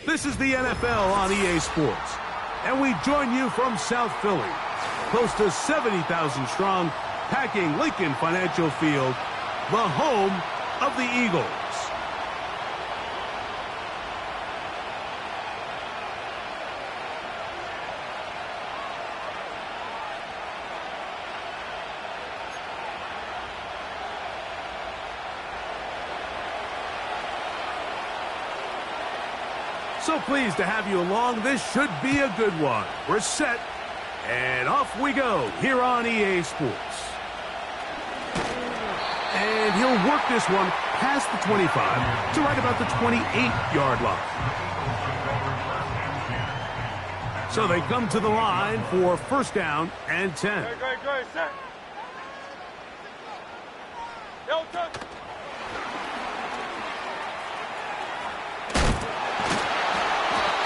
This is the NFL on EA Sports, and we join you from South Philly, close to 70,000 strong, packing Lincoln Financial Field, the home of the Eagles. So pleased to have you along. This should be a good one. We're set, and off we go here on EA Sports. And he'll work this one past the 25 to right about the 28-yard line. So they come to the line for first down and 10. Go, set.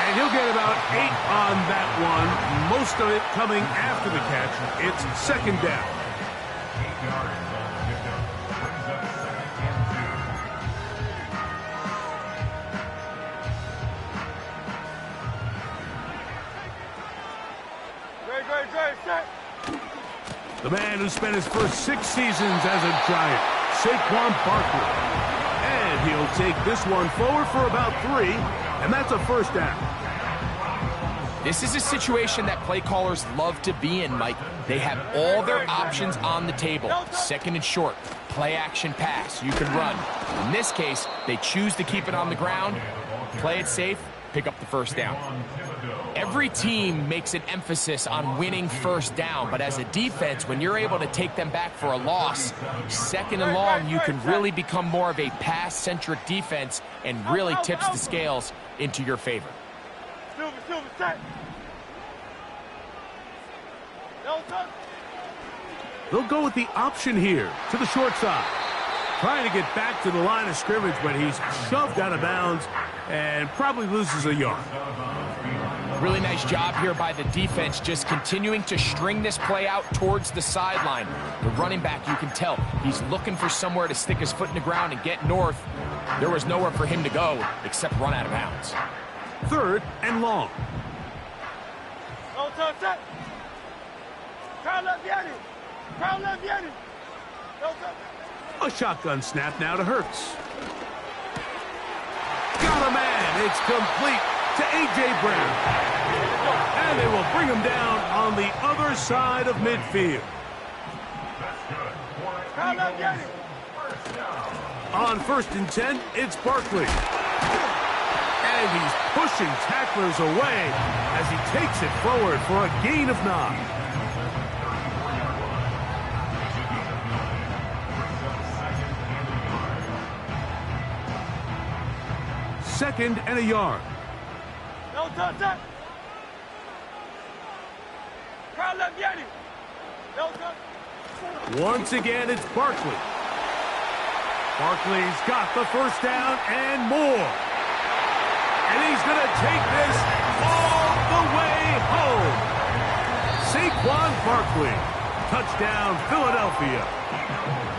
And he'll get about 8 on that one, most of it coming after the catch. It's second down. The man who spent his first 6 seasons as a Giant, Saquon Barkley. And he'll take this one forward for about 3, and that's a first down. This is a situation that play callers love to be in, Mike. They have all their options on the table. Second and short, play action pass, you can run. In this case, they choose to keep it on the ground, play it safe, pick up the first down. Every team makes an emphasis on winning first down, but as a defense, when you're able to take them back for a loss, second and long, you can really become more of a pass-centric defense and really tips the scales into your favor. They'll go with the option here to the short side. Trying to get back to the line of scrimmage, but he's shoved out of bounds and probably loses a yard. Really nice job here by the defense, just continuing to string this play out towards the sideline. The running back, you can tell, he's looking for somewhere to stick his foot in the ground and get north. There was nowhere for him to go except run out of bounds. Third and long. A shotgun snap now to Hurts. Got a man. It's complete to A.J. Brown. And they will bring him down on the other side of midfield. On first and 10, it's Barkley. And he's pushing tacklers away as he takes it forward for a gain of 9. Second and a yard. Once again, it's Barkley. Barkley's got the first down and more. And he's going to take this all the way home. Saquon Barkley, touchdown Philadelphia.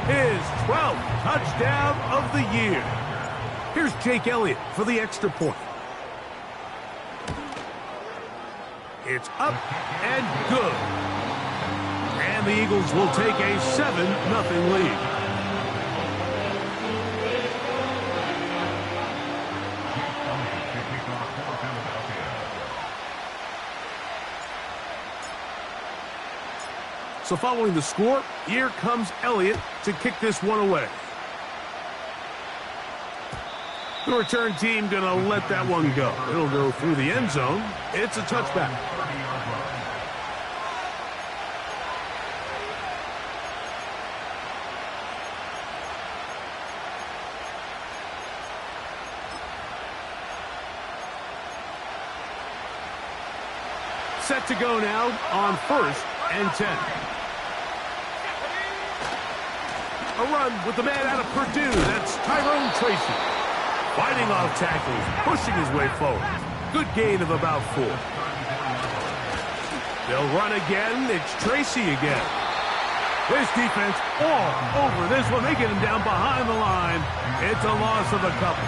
His 12th touchdown of the year. Here's Jake Elliott for the extra point. It's up and good. And the Eagles will take a 7-0 lead. So following the score, here comes Elliott to kick this one away. The return team going to let that one go. It'll go through the end zone. It's a touchback. Set to go now on first and 10. A run with the man out of Purdue. That's Tyrone Tracy. Fighting off tackles, pushing his way forward. Good gain of about 4. They'll run again. It's Tracy again. This defense all over this one. They get him down behind the line. It's a loss of a couple.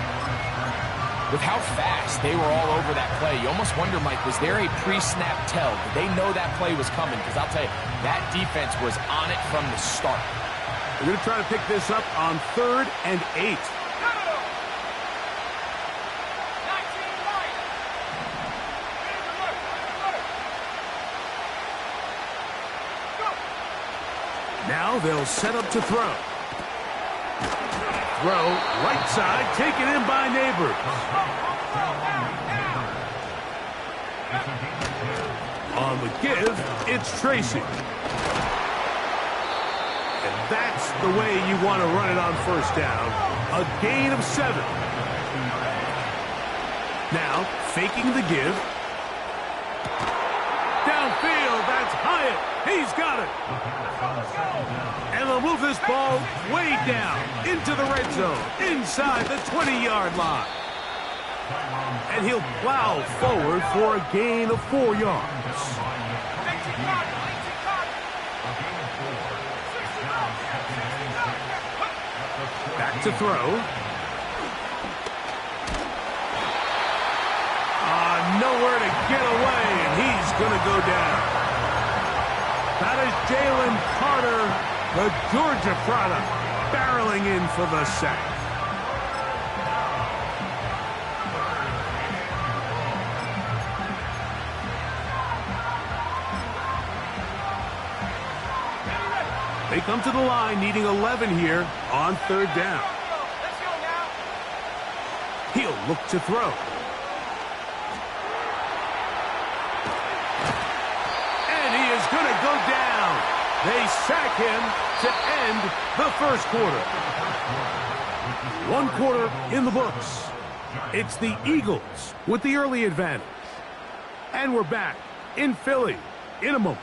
With how fast they were all over that play, you almost wonder, Mike, was there a pre-snap tell? Did they know that play was coming? Because I'll tell you, that defense was on it from the start. They're going to try to pick this up on 3rd and 8. Now they'll set up to throw. Throw, right side, taken in by Neighbors. On the give, it's Tracy. And that's the way you want to run it on 1st down. A gain of 7. Now, faking the give. Downfield, that's Hyatt. He's got it. And they'll move this ball way down into the red zone, inside the 20-yard line. And he'll plow forward for a gain of 4 yards. Back to throw. Nowhere to get away, and he's going to go down. That is Jalen Carter, the Georgia product, barreling in for the sack. They come to the line needing 11 here on 3rd down. He'll look to throw. Going to go down. They sack him to end the 1st quarter. 1 quarter in the books. It's the Eagles with the early advantage. And we're back in Philly in a moment.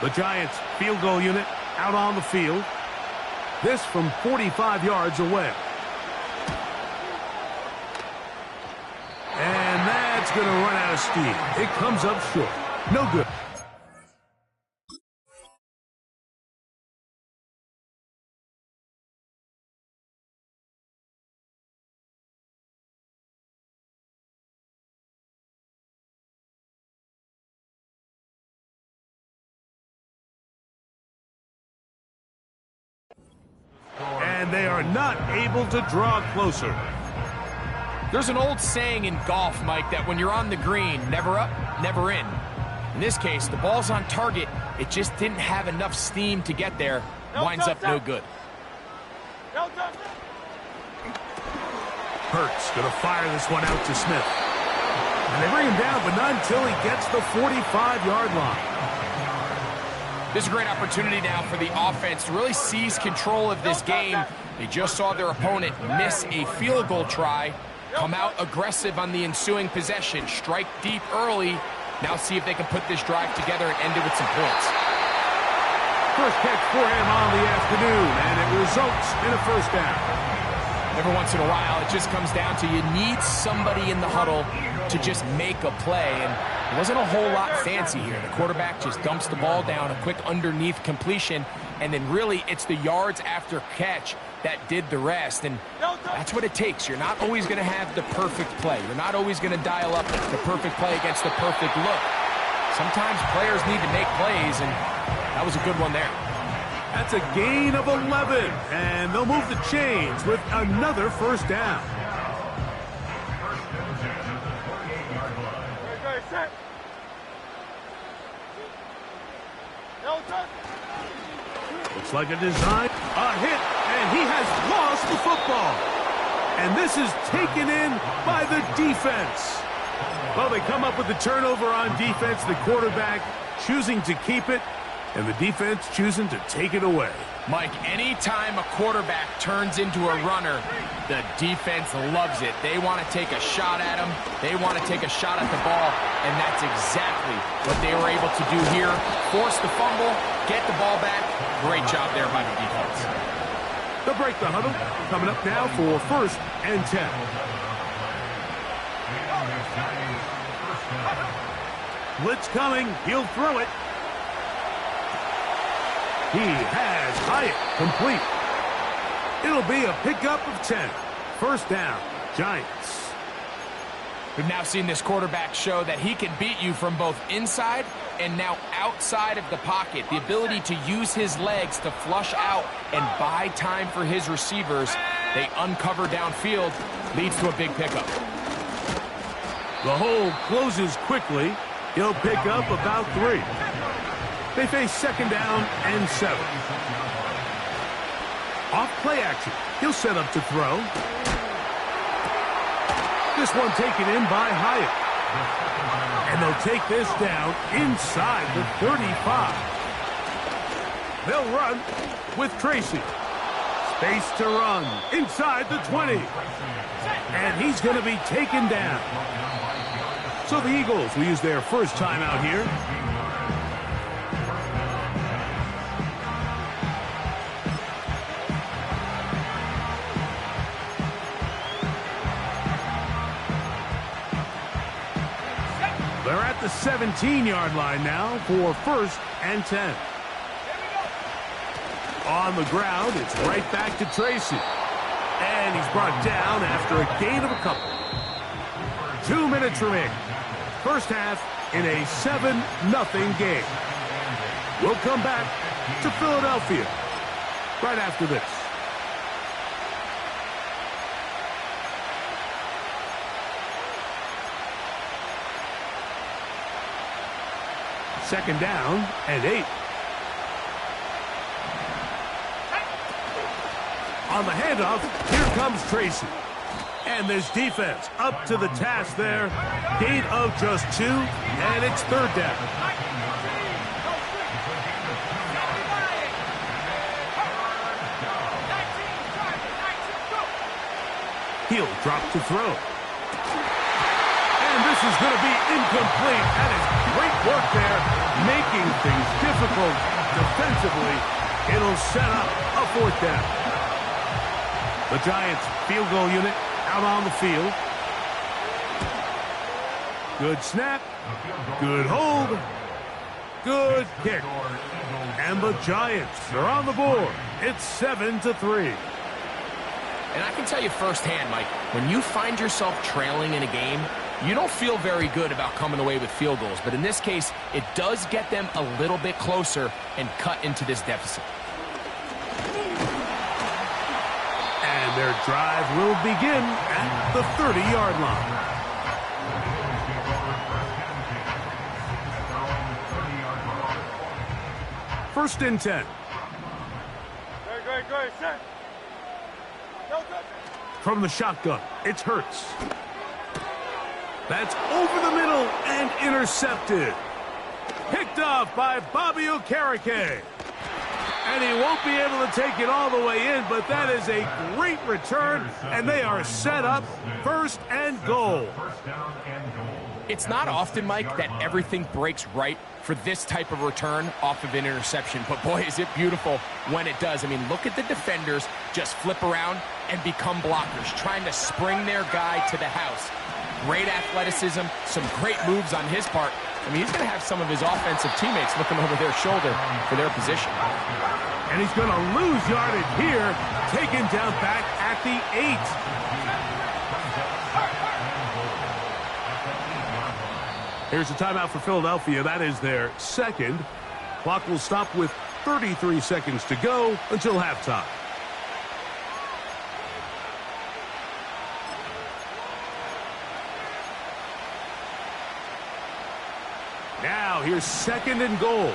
The Giants field goal unit out on the field. This from 45 yards away. And that's going to run out of steam. It comes up short. No good. And they are not able to draw closer. There's an old saying in golf, Mike, that when you're on the green, never up, never in. In this case, the ball's on target. It just didn't have enough steam to get there. Winds up no good. Hurts going to fire this one out to Smith. And they bring him down, but not until he gets the 45-yard line. This is a great opportunity now for the offense to really seize control of this game. They just saw their opponent miss a field goal try, come out aggressive on the ensuing possession, strike deep early. Now see if they can put this drive together and end it with some points. First catch for him on the afternoon, and it results in a 1st down. Every once in a while, it just comes down to you need somebody in the huddle to just make a play, and it wasn't a whole lot fancy here. The quarterback just dumps the ball down, a quick underneath completion, and then really it's the yards after catch that did the rest, and that's what it takes. You're not always going to have the perfect play. You're not always going to dial up the perfect play against the perfect look. Sometimes players need to make plays, and that was a good one there. That's a gain of 11, and they'll move the chains with another 1st down. Looks like a design, a hit, and he has lost the football. And this is taken in by the defense. Well, they come up with the turnover on defense, the quarterback choosing to keep it, and the defense choosing to take it away. Mike, anytime a quarterback turns into a runner, the defense loves it. They want to take a shot at him. They want to take a shot at the ball, and that's exactly what they were able to do here. Force the fumble, get the ball back. Great job there by the defense. They'll break the huddle. Coming up now for 1st and 10. Blitz coming. He'll throw it. He has Hyatt complete. It'll be a pickup of 10. First down, Giants. We've now seen this quarterback show that he can beat you from both inside and now outside of the pocket. The ability to use his legs to flush out and buy time for his receivers. They uncover downfield, leads to a big pickup. The hole closes quickly. He'll pick up about 3. They face second down and 7. Off play action. He'll set up to throw. This one taken in by Hyatt. And they'll take this down inside the 35. They'll run with Tracy. Space to run inside the 20. And he's going to be taken down. So the Eagles will use their first timeout here. They're at the 17-yard line now for first and 10. On the ground, it's right back to Tracy. And he's brought down after a gain of a couple. 2 minutes remaining. First half in a 7-0 game. We'll come back to Philadelphia right after this. Second down and 8. On the handoff, here comes Tracy. And this defense up to the task there. Gain of just 2, and it's third down. He'll drop to throw. And this is going to be incomplete. That is great work there, making things difficult defensively. It'll set up a fourth down. The Giants field goal unit out on the field. Good snap. Good hold. Good kick. And the Giants are on the board. It's 7-3. And I can tell you firsthand, Mike, when you find yourself trailing in a game, you don't feel very good about coming away with field goals. But in this case, it does get them a little bit closer and cut into this deficit. And their drive will begin at the 30-yard line. First and 10. Great, set. From the shotgun, it's Hurts. That's over the middle and intercepted. Picked off by Bobby Okereke. And he won't be able to take it all the way in, but that is a great return, and they are set up first and goal. It's not often, Mike, that everything breaks right for this type of return off of an interception. But, boy, is it beautiful when it does. I mean, look at the defenders just flip around and become blockers, trying to spring their guy to the house. Great athleticism, some great moves on his part. I mean, he's going to have some of his offensive teammates looking over their shoulder for their position. And he's going to lose yardage here, taken down back at the 8. Here's a timeout for Philadelphia. That is their second. Clock will stop with 33 seconds to go until halftime. Now, here's second and goal.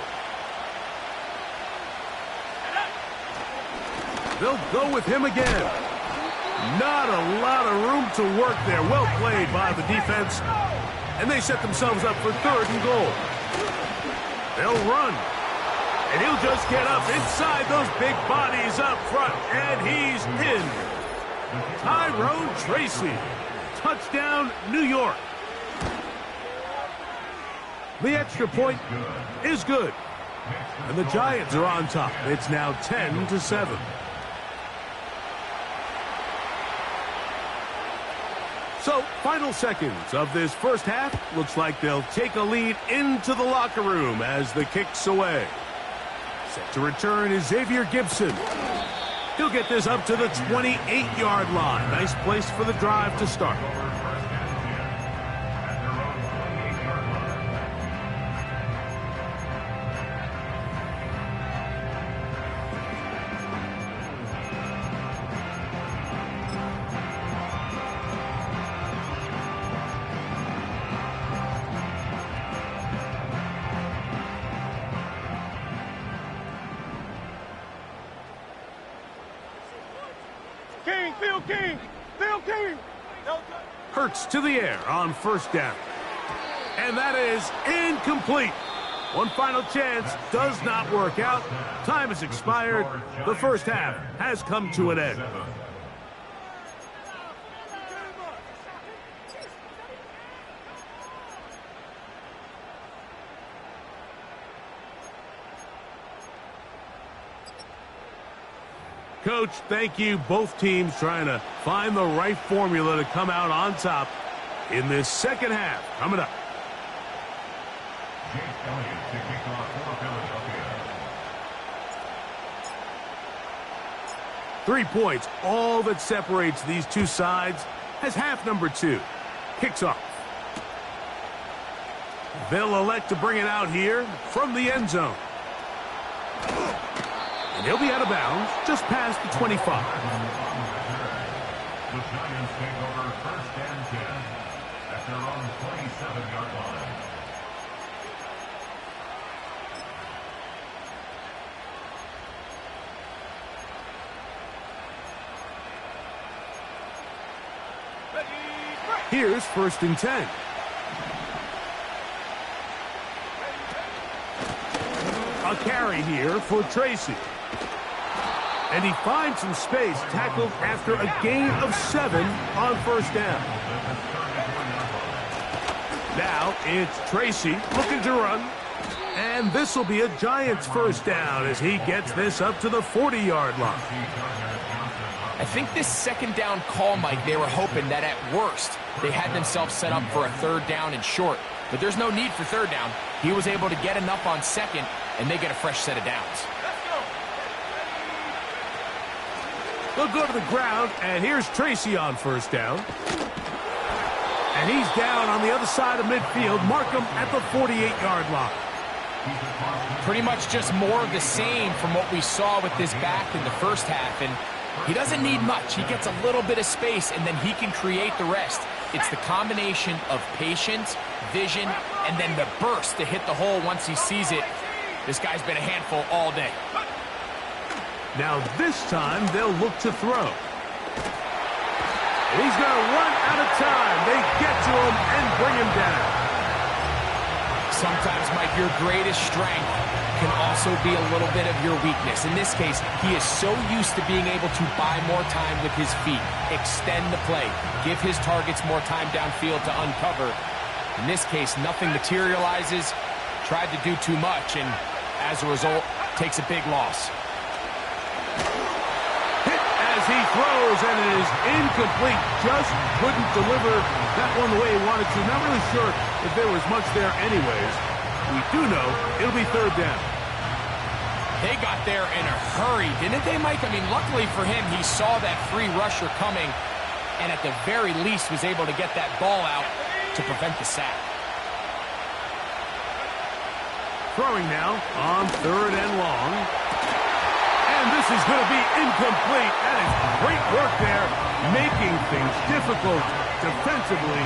They'll go with him again. Not a lot of room to work there. Well played by the defense. And they set themselves up for third and goal. They'll run. And he'll just get up inside those big bodies up front. And he's in. Tyrone Tracy. Touchdown, New York. The extra point is good. And the Giants are on top. It's now 10-7. So, final seconds of this first half. Looks like they'll take a lead into the locker room as the kick's away. Set to return is Xavier Gibson. He'll get this up to the 28-yard line. Nice place for the drive to start. Hurts to the air on first down. And that is incomplete. One final chance does not work out. Time has expired. The first half has come to an end. Coach, thank you. Both teams trying to find the right formula to come out on top in this second half. Coming up. 3 points, all that separates these two sides as half number 2 kicks off. They'll elect to bring it out here from the end zone. And he'll be out of bounds just past the 25. The Giants take over first and 10 at their own 27-yard line. Here's first and 10. A carry here for Tracy. And he finds some space, tackled after a gain of 7 on first down. Now it's Tracy looking to run. And this will be a Giants first down as he gets this up to the 40-yard line. I think this second down call, Mike, they were hoping that at worst they had themselves set up for a third down and short. But there's no need for third down. He was able to get enough on second, and they get a fresh set of downs. They'll go to the ground, and here's Tracy on first down. And he's down on the other side of midfield. Mark him at the 48-yard line. Pretty much just more of the same from what we saw with this back in the first half. And he doesn't need much. He gets a little bit of space, and then he can create the rest. It's the combination of patience, vision, and then the burst to hit the hole once he sees it. This guy's been a handful all day. Now this time they'll look to throw. And he's going to run out of time. They get to him and bring him down. Sometimes, Mike, your greatest strength can also be a little bit of your weakness. In this case, he is so used to being able to buy more time with his feet, extend the play, give his targets more time downfield to uncover. In this case, nothing materializes, tried to do too much, and as a result, takes a big loss. Hit as he throws, and it is incomplete. Just couldn't deliver that one the way he wanted to. Not really sure if there was much there anyways. We do know it'll be third down. They got there in a hurry, didn't they, Mike? I mean, luckily for him, he saw that free rusher coming, and at the very least was able to get that ball out to prevent the sack. Throwing now on third and long. And this is going to be incomplete. That is great work there, making things difficult defensively.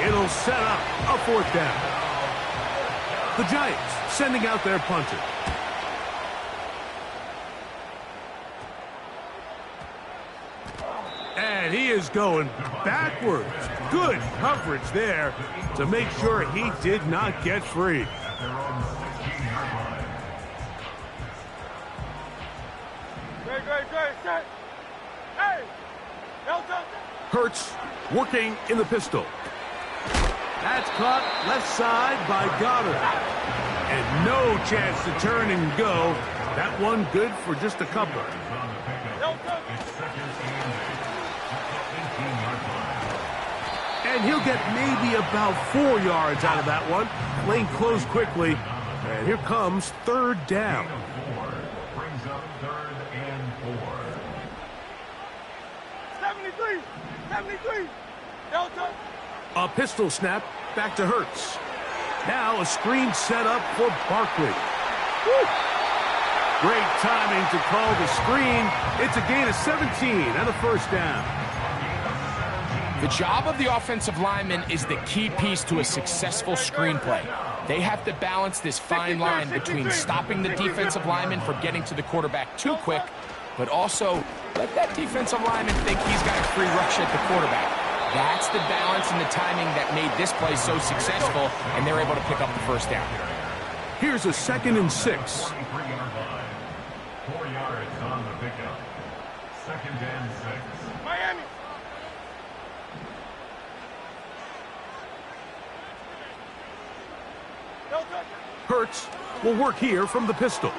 It'll set up a fourth down. The Giants sending out their punter. And he is going backwards. Good coverage there to make sure he did not get free. Hurts working in the pistol. That's caught left side by Goddard. And no chance to turn and go. That one good for just a couple. And he'll get maybe about 4 yards out of that one. Lane closed quickly. And here comes third down. Brings up 3rd and 4. 73. Delta. A pistol snap back to Hurts. Now a screen set up for Barkley. Woo! Great timing to call the screen. It's a gain of 17 and a first down. The job of the offensive lineman is the key piece to a successful screenplay. They have to balance this fine line between stopping the defensive lineman from getting to the quarterback too quick, but also let that defensive lineman think he's got a free rush at the quarterback. That's the balance and the timing that made this play so successful, and they're able to pick up the first down. Here's a 2nd and 6. 23-yard line. 4 yards on the pickup. 2nd and 6. Miami. Delta. Hurts will work here from the pistol.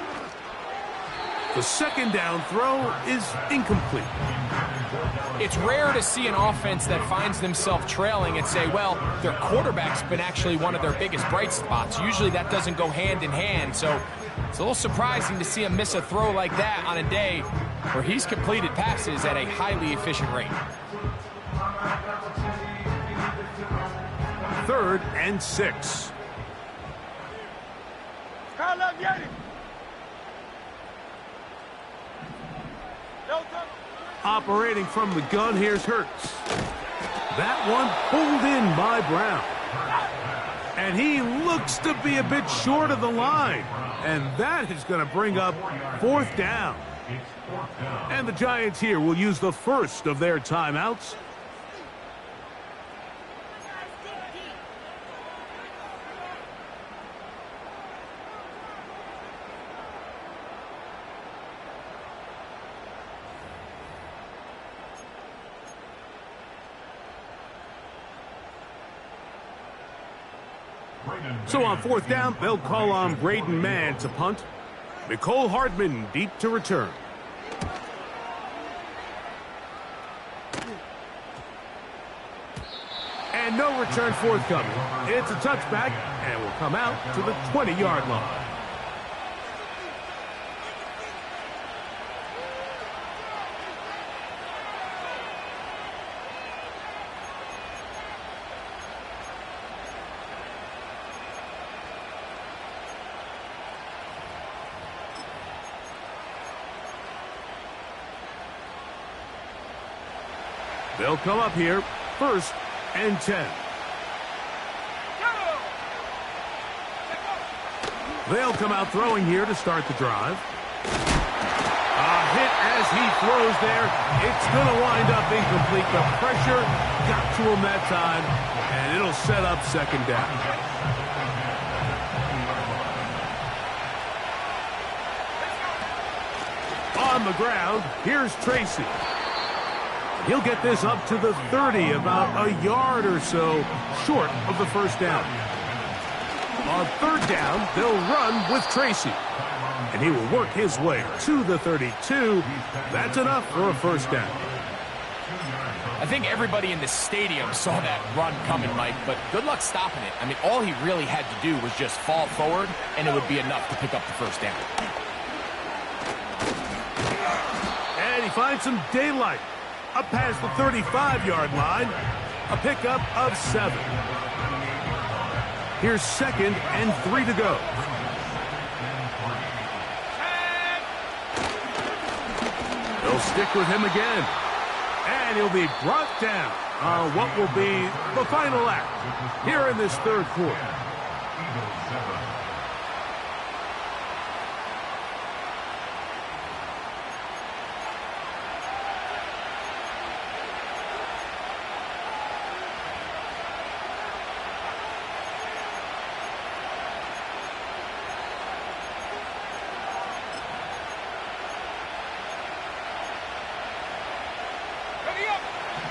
The 2nd down throw is incomplete. It's rare to see an offense that finds themselves trailing and say, well, their quarterback's been actually one of their biggest bright spots. Usually that doesn't go hand in hand, so it's a little surprising to see him miss a throw like that on a day where he's completed passes at a highly efficient rate. 3rd and 6. Operating from the gun, here's Hurts. That one pulled in by Brown. And he looks to be a bit short of the line. And that is going to bring up 4th down. And the Giants here will use the first of their timeouts. So on 4th down, they'll call on Braden Mann to punt. Nicole Hardman deep to return. And no return forthcoming. It's a touchback and will come out to the 20-yard line. They'll come up here, 1st and 10. They'll come out throwing here to start the drive. A hit as he throws there. It's going to wind up incomplete. The pressure got to him that time, and it'll set up 2nd down. On the ground, here's Tracy. He'll get this up to the 30, about a yard or so short of the first down. On 3rd down, they'll run with Tracy. And he will work his way to the 32. That's enough for a first down. I think everybody in the stadium saw that run coming, Mike, but good luck stopping it. I mean, all he really had to do was just fall forward, and it would be enough to pick up the first down. And he finds some daylight. Up past the 35-yard line, a pickup of 7. Here's 2nd and 3 to go. They'll stick with him again. And he'll be brought down on what will be the final act here in this 3rd quarter.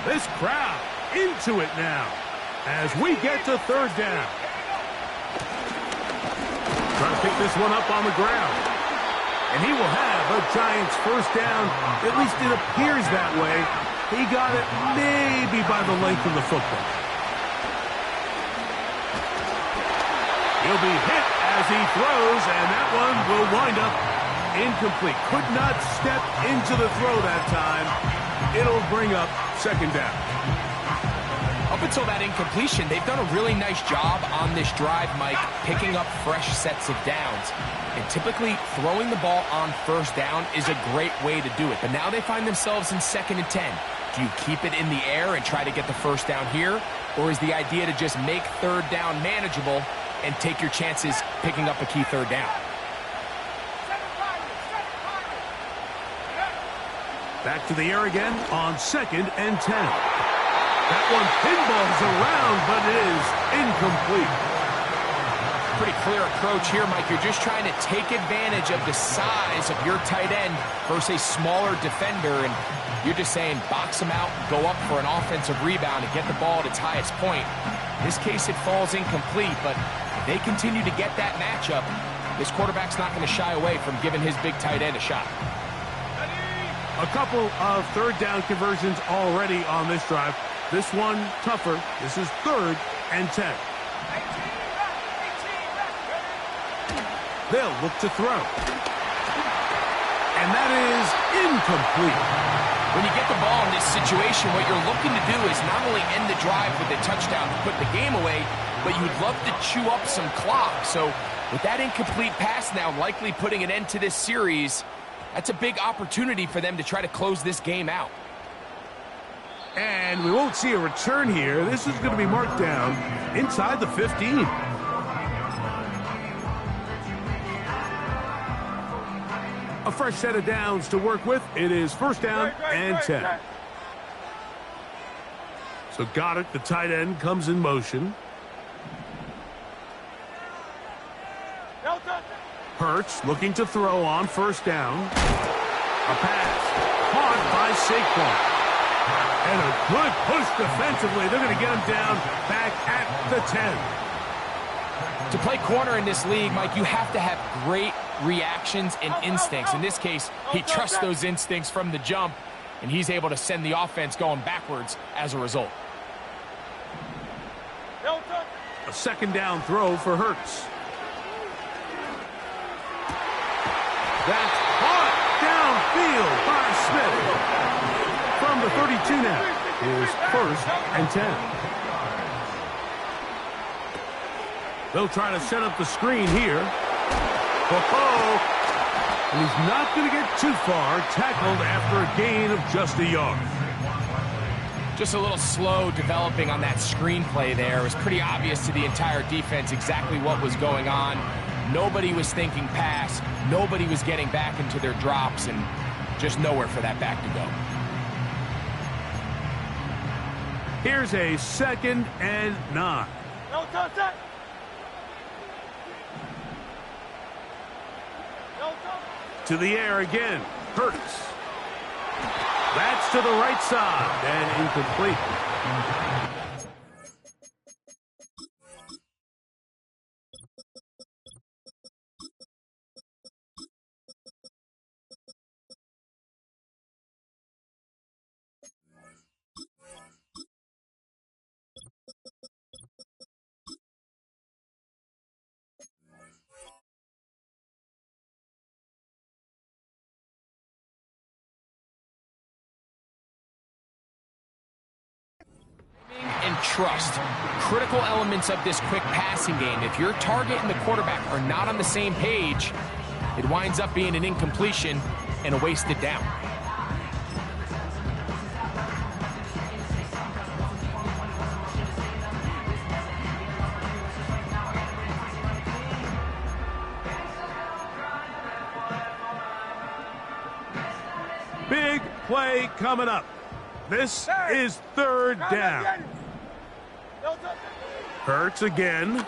This crowd into it now as we get to 3rd down. Trying to pick this one up on the ground. And he will have a Giants first down. At least it appears that way. He got it maybe by the length of the football. He'll be hit as he throws, and that one will wind up incomplete. Could not step into the throw that time. It'll bring up second down. Up until that incompletion, they've done a really nice job on this drive, Mike, picking up fresh sets of downs. And typically, throwing the ball on first down is a great way to do it. But now they find themselves in 2nd and 10. Do you keep it in the air and try to get the first down here? Or is the idea to just make third down manageable and take your chances picking up a key third down? Back to the air again on 2nd and 10. That one pinballs around, but it is incomplete. Pretty clear approach here, Mike. You're just trying to take advantage of the size of your tight end versus a smaller defender, and you're just saying box him out, go up for an offensive rebound, and get the ball at its highest point. In this case, it falls incomplete, but if they continue to get that matchup, this quarterback's not going to shy away from giving his big tight end a shot. A couple of third down conversions already on this drive. This one tougher. This is 3rd and 10. They'll look to throw. And that is incomplete. When you get the ball in this situation, what you're looking to do is not only end the drive with a touchdown to put the game away, but you'd love to chew up some clock. So with that incomplete pass now likely putting an end to this series, that's a big opportunity for them to try to close this game out. And we won't see a return here. This is going to be marked down inside the 15. A fresh set of downs to work with. It is 1st down and 10. So Goddard, the tight end, comes in motion. Hurts looking to throw on 1st down. A pass caught by Saquon. And a good push defensively. They're going to get him down back at the 10. To play corner in this league, Mike, you have to have great reactions and instincts. In this case, he trusts those instincts from the jump, and he's able to send the offense going backwards as a result. A 2nd down throw for Hurts. That's caught downfield by Smith. From the 32 now is 1st and 10. They'll try to set up the screen here. And he's not going to get too far. Tackled after a gain of just a yard. Just a little slow developing on that screenplay there. It was pretty obvious to the entire defense exactly what was going on. Nobody was thinking pass. Nobody was getting back into their drops, and just nowhere for that back to go. Here's a 2nd and 9. To the air again. Hurts. That's to the right side and incomplete. And trust, critical elements of this quick passing game. If your target and the quarterback are not on the same page, it winds up being an incompletion and a wasted down. Big play coming up. This is 3rd down. Hurts again. And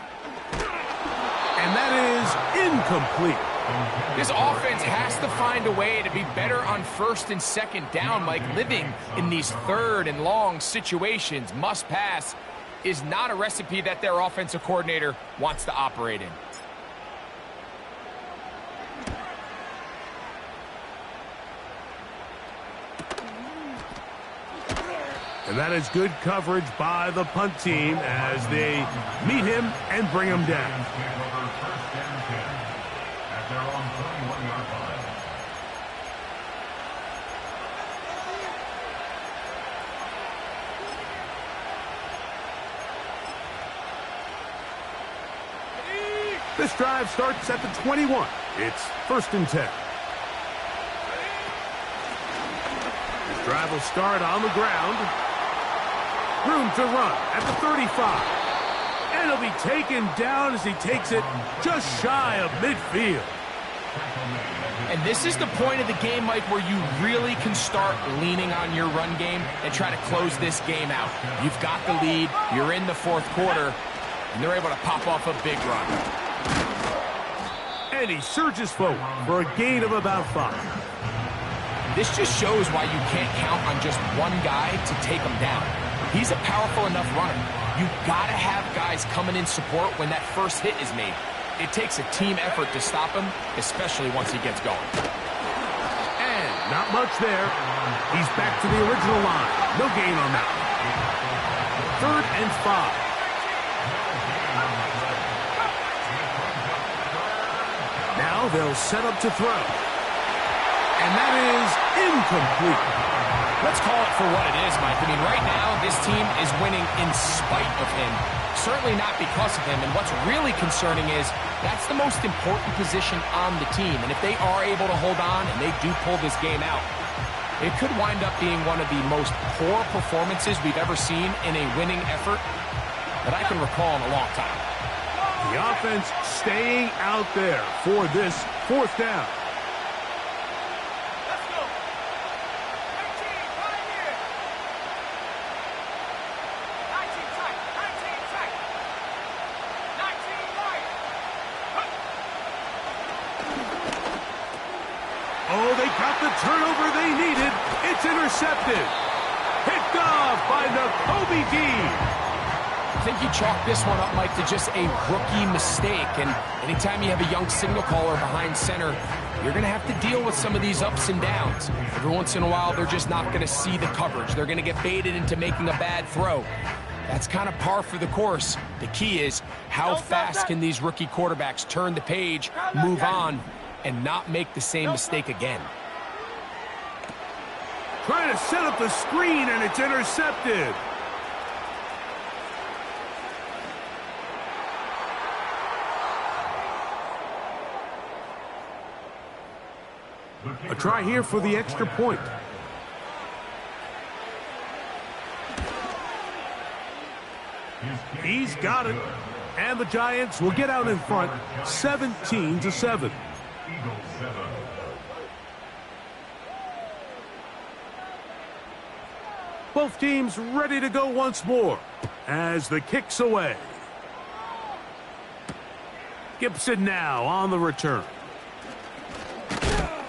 that is incomplete. This offense has to find a way to be better on 1st and 2nd down. Like, living in these 3rd and long situations, must pass, is not a recipe that their offensive coordinator wants to operate in. And that is good coverage by the punt team as they meet him and bring him down. First and 10 at their own 21-yard line. This drive starts at the 21. It's 1st and 10. This drive will start on the ground. Room to run at the 35. And he'll be taken down as he takes it just shy of midfield. And this is the point of the game, Mike, where you really can start leaning on your run game and try to close this game out. You've got the lead, you're in the 4th quarter, and they're able to pop off a big run. And he surges forward for a gain of about 5. This just shows why you can't count on just one guy to take him down. He's a powerful enough runner. You've got to have guys coming in support when that first hit is made. It takes a team effort to stop him, especially once he gets going. And not much there. He's back to the original line. No gain on that one. 3rd and 5. Now they'll set up to throw. And that is incomplete. Let's call it for what it is, Mike. I mean, right now, this team is winning in spite of him. Certainly not because of him. And what's really concerning is that's the most important position on the team. And if they are able to hold on and they do pull this game out, it could wind up being one of the most poor performances we've ever seen in a winning effort that I can recall in a long time. The offense staying out there for this 4th down. Let's go. 19, right here. 19 tight. 19 tight. 19 right. Oh, they got the turnover they needed. It's intercepted. Picked off by Nakobe Dean. I think you chalk this one up, Mike, to just a rookie mistake. And anytime you have a young signal caller behind center, you're going to have to deal with some of these ups and downs. Every once in a while, they're just not going to see the coverage. They're going to get baited into making a bad throw. That's kind of par for the course. The key is how fast can these rookie quarterbacks turn the page, move on, and not make the same mistake again. Trying to set up the screen, and it's intercepted. A try here for the extra point. He's got it. And the Giants will get out in front, 17-7. Both teams ready to go once more as the kick's away. Gibson now on the return.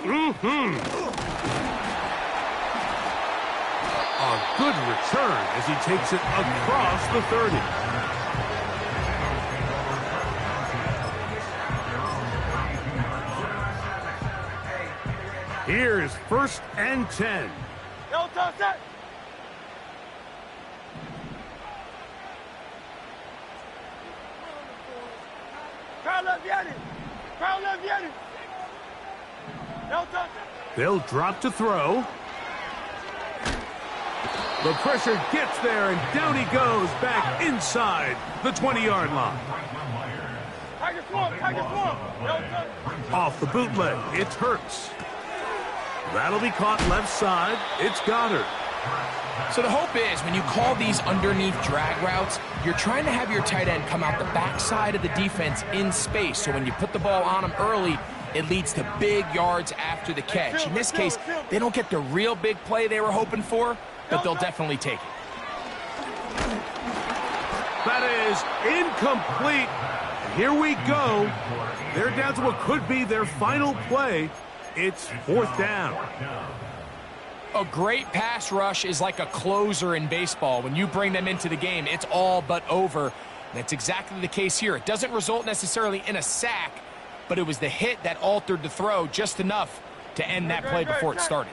A good return as he takes it across the 30. Here's 1st and 10. Yo, touch that. Crowd left Yeti. Crowd left Yeti. Yo, touch that. They'll drop to throw. The pressure gets there, and down he goes back inside the 20-yard line. Tiger swarm, Tiger swarm. Yo, touch. Off the bootleg, it's Hurts. That'll be caught left side. It's Goddard. So the hope is when you call these underneath drag routes, you're trying to have your tight end come out the backside of the defense in space. So when you put the ball on him early, it leads to big yards after the catch. In this case, they don't get the real big play they were hoping for, but they'll definitely take it. That is incomplete. Here we go. They're down to what could be their final play. It's 4th down. A great pass rush is like a closer in baseball. When you bring them into the game, it's all but over. That's exactly the case here. It doesn't result necessarily in a sack, but it was the hit that altered the throw just enough to end that play before it started.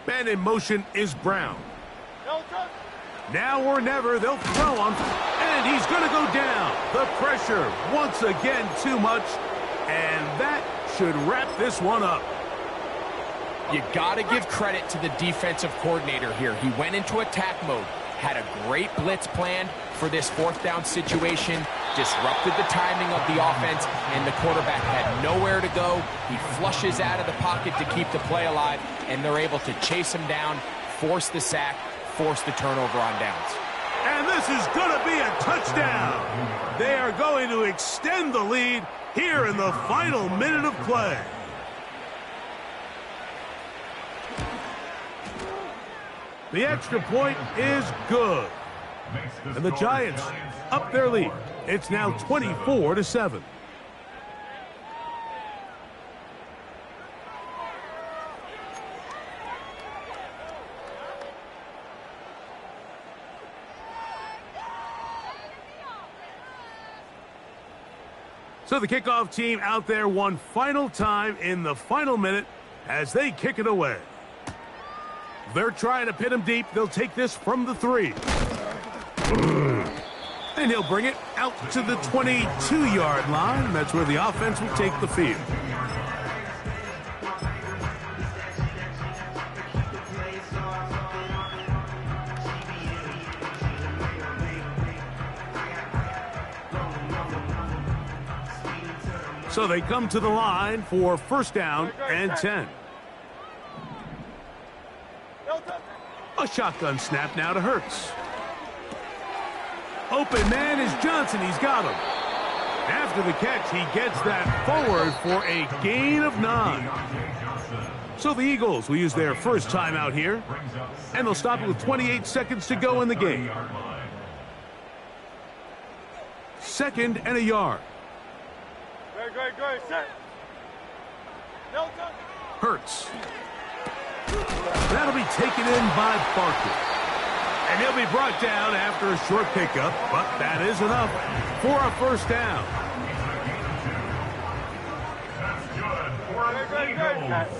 Man in motion is Brown. No touch. Now or never, they'll throw on, and he's going to go down. The pressure, once again, too much, and that should wrap this one up. You got to give credit to the defensive coordinator here. He went into attack mode, had a great blitz plan for this fourth down situation, disrupted the timing of the offense, and the quarterback had nowhere to go. He flushes out of the pocket to keep the play alive, and they're able to chase him down, force the sack, force the turnover on downs. And this is going to be a touchdown. They are going to extend the lead here in the final minute of play. The extra point is good. And the Giants up their lead. It's now 24-7. So the kickoff team out there one final time in the final minute as they kick it away. They're trying to pin him deep. They'll take this from the 3. And he'll bring it out to the 22-yard line. That's where the offense will take the field. So they come to the line for first down and 10. A shotgun snap now to Hurts. Open man is Johnson. He's got him. After the catch, he gets that forward for a gain of 9. So the Eagles will use their first timeout here, and they'll stop it with 28 seconds to go in the game. 2nd and a yard. Great, set. No touch. Hurts. That'll be taken in by Barkley. And he'll be brought down after a short pickup, but that is enough for a first down. That's good for the Eagles.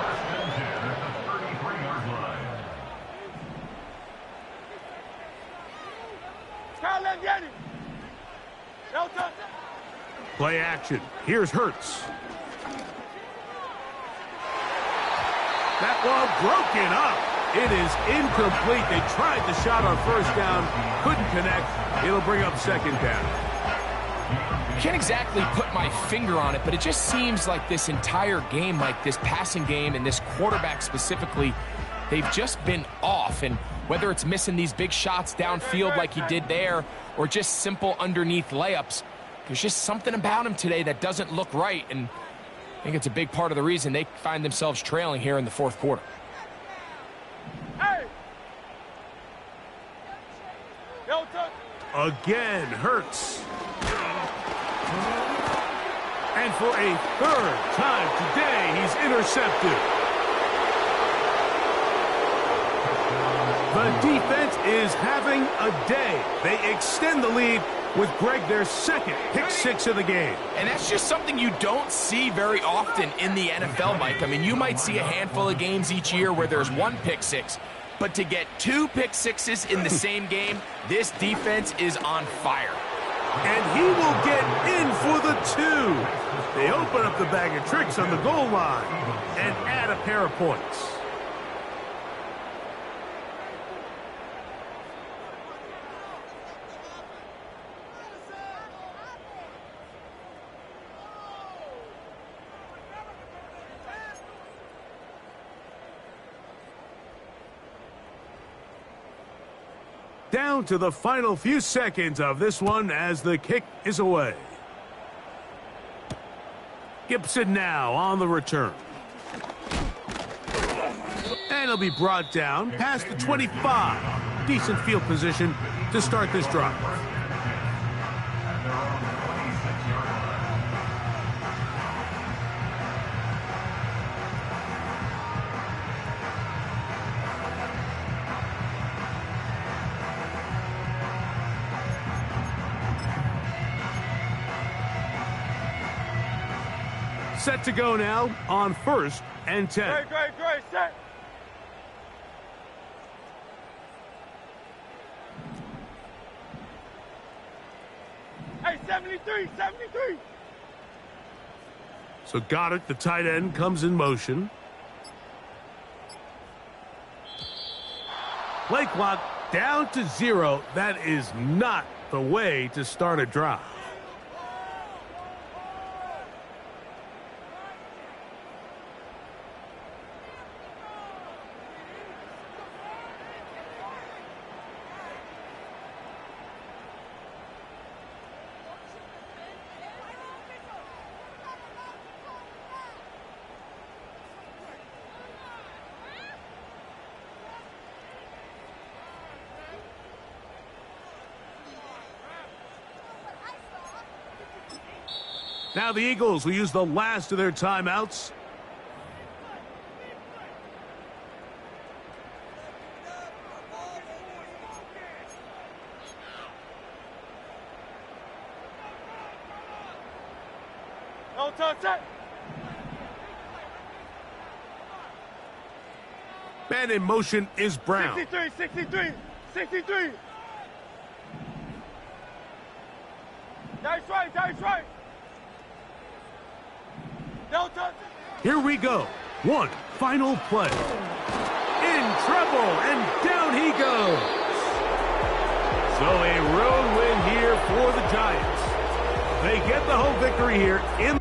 First and 10 at the 33-yard line. No touch. Play action. Here's Hurts. That one broken up. It is incomplete. They tried the shot on first down. Couldn't connect. It'll bring up second down. Can't exactly put my finger on it, but it just seems like this entire game, like this passing game and this quarterback specifically, they've just been off. And whether it's missing these big shots downfield like he did there or just simple underneath layups, there's just something about him today that doesn't look right. And I think it's a big part of the reason they find themselves trailing here in the fourth quarter. Hey! No touch. Again, Hurts. And for a third time today, he's intercepted. The defense is having a day. They extend the lead with Greg their second pick 6 of the game. And that's just something you don't see very often in the NFL, Mike. I mean, you might see a handful of games each year where there's 1 pick 6. But to get 2 pick 6s in the same game, this defense is on fire. And he will get in for the 2. They open up the bag of tricks on the goal line and add a pair of points. Down to the final few seconds of this one as the kick is away. Gibson now on the return. And he'll be brought down past the 25. Decent field position to start this drive. Set to go now on 1st and 10. Great, set. Hey, 73. So Goddard, the tight end, comes in motion. Play clock down to 0. That is not the way to start a drive. Now the Eagles will use the last of their timeouts. No touch. Man in motion is Brown. 63. That's right. No touch. Here we go. One final play. In trouble, and down he goes. So a road win here for the Giants. They get the home victory here in